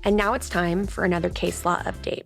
And now it's time for another case law update.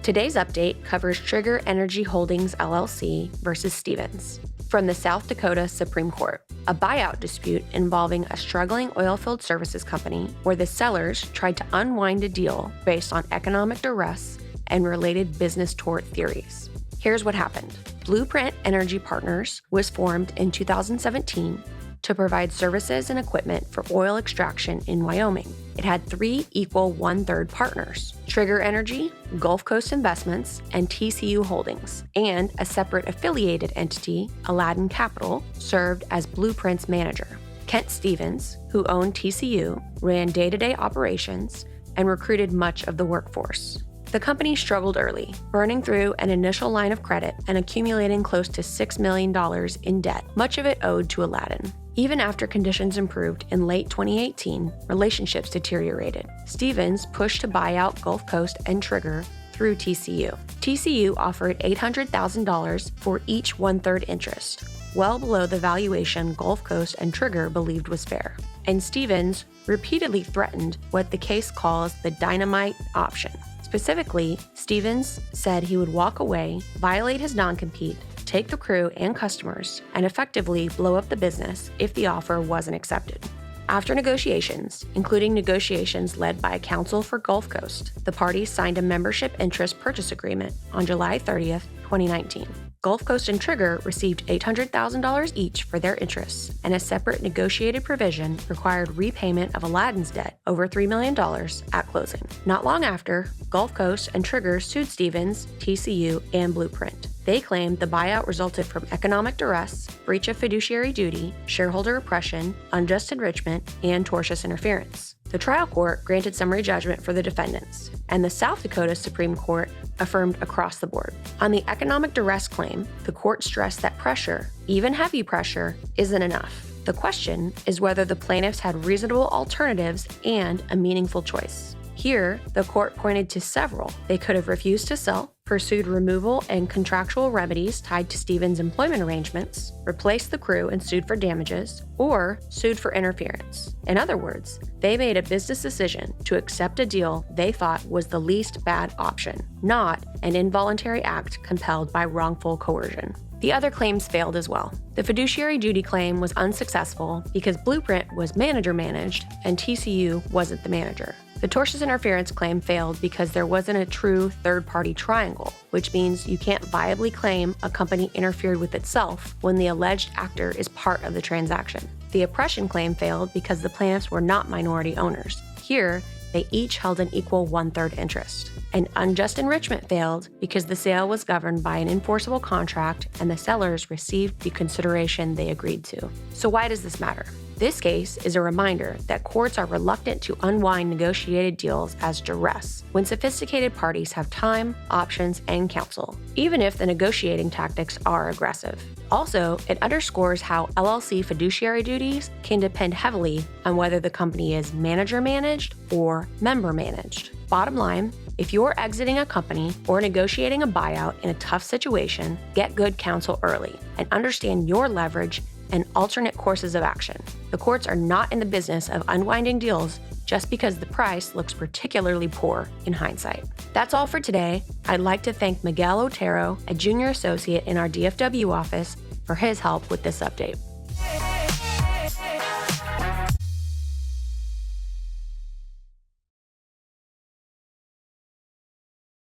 Today's update covers Trigger Energy Holdings LLC versus Stevens from the South Dakota Supreme Court, a buyout dispute involving a struggling oilfield services company where the sellers tried to unwind a deal based on economic duress and related business tort theories. Here's what happened. Blueprint Energy Partners was formed in 2017 to provide services and equipment for oil extraction in Wyoming. It had 3 equal 1/3 partners: Trigger Energy, Gulf Coast Investments, and TCU Holdings, and a separate affiliated entity, Aladdin Capital, served as Blueprint's manager. Kent Stevens, who owned TCU, ran day-to-day operations and recruited much of the workforce. The company struggled early, burning through an initial line of credit and accumulating close to $6 million in debt, much of it owed to Aladdin. Even after conditions improved in late 2018, relationships deteriorated. Stevens pushed to buy out Gulf Coast and Trigger through TCU. TCU offered $800,000 for each 1/3 interest, well below the valuation Gulf Coast and Trigger believed was fair. And Stevens repeatedly threatened what the case calls the dynamite option. Specifically, Stevens said he would walk away, violate his non-compete, take the crew and customers, and effectively blow up the business if the offer wasn't accepted. After negotiations, including negotiations led by counsel for Gulf Coast, the parties signed a membership interest purchase agreement on July 30th, 2019. Gulf Coast and Trigger received $800,000 each for their interests, and a separate negotiated provision required repayment of Aladdin's debt over $3 million at closing. Not long after, Gulf Coast and Trigger sued Stevens, TCU, and Blueprint. They claimed the buyout resulted from economic duress, breach of fiduciary duty, shareholder oppression, unjust enrichment, and tortious interference. The trial court granted summary judgment for the defendants, and the South Dakota Supreme Court affirmed across the board. On the economic duress claim, the court stressed that pressure, even heavy pressure, isn't enough. The question is whether the plaintiffs had reasonable alternatives and a meaningful choice. Here, the court pointed to several. They could have refused to sell, pursued removal and contractual remedies tied to Stevens' employment arrangements, replaced the crew and sued for damages, or sued for interference. In other words, they made a business decision to accept a deal they thought was the least bad option, not an involuntary act compelled by wrongful coercion. The other claims failed as well. The fiduciary duty claim was unsuccessful because Blueprint was manager-managed and TCU wasn't the manager. The tortious interference claim failed because there wasn't a true third-party triangle, which means you can't viably claim a company interfered with itself when the alleged actor is part of the transaction. The oppression claim failed because the plaintiffs were not minority owners. Here, they each held an equal 1/3 interest. And unjust enrichment failed because the sale was governed by an enforceable contract and the sellers received the consideration they agreed to. So why does this matter? This case is a reminder that courts are reluctant to unwind negotiated deals as duress when sophisticated parties have time, options, and counsel, even if the negotiating tactics are aggressive. Also, it underscores how LLC fiduciary duties can depend heavily on whether the company is manager-managed or member-managed. Bottom line, if you're exiting a company or negotiating a buyout in a tough situation, get good counsel early and understand your leverage and alternate courses of action. The courts are not in the business of unwinding deals just because the price looks particularly poor in hindsight. That's all for today. I'd like to thank Miguel Otero, a junior associate in our DFW office, for his help with this update.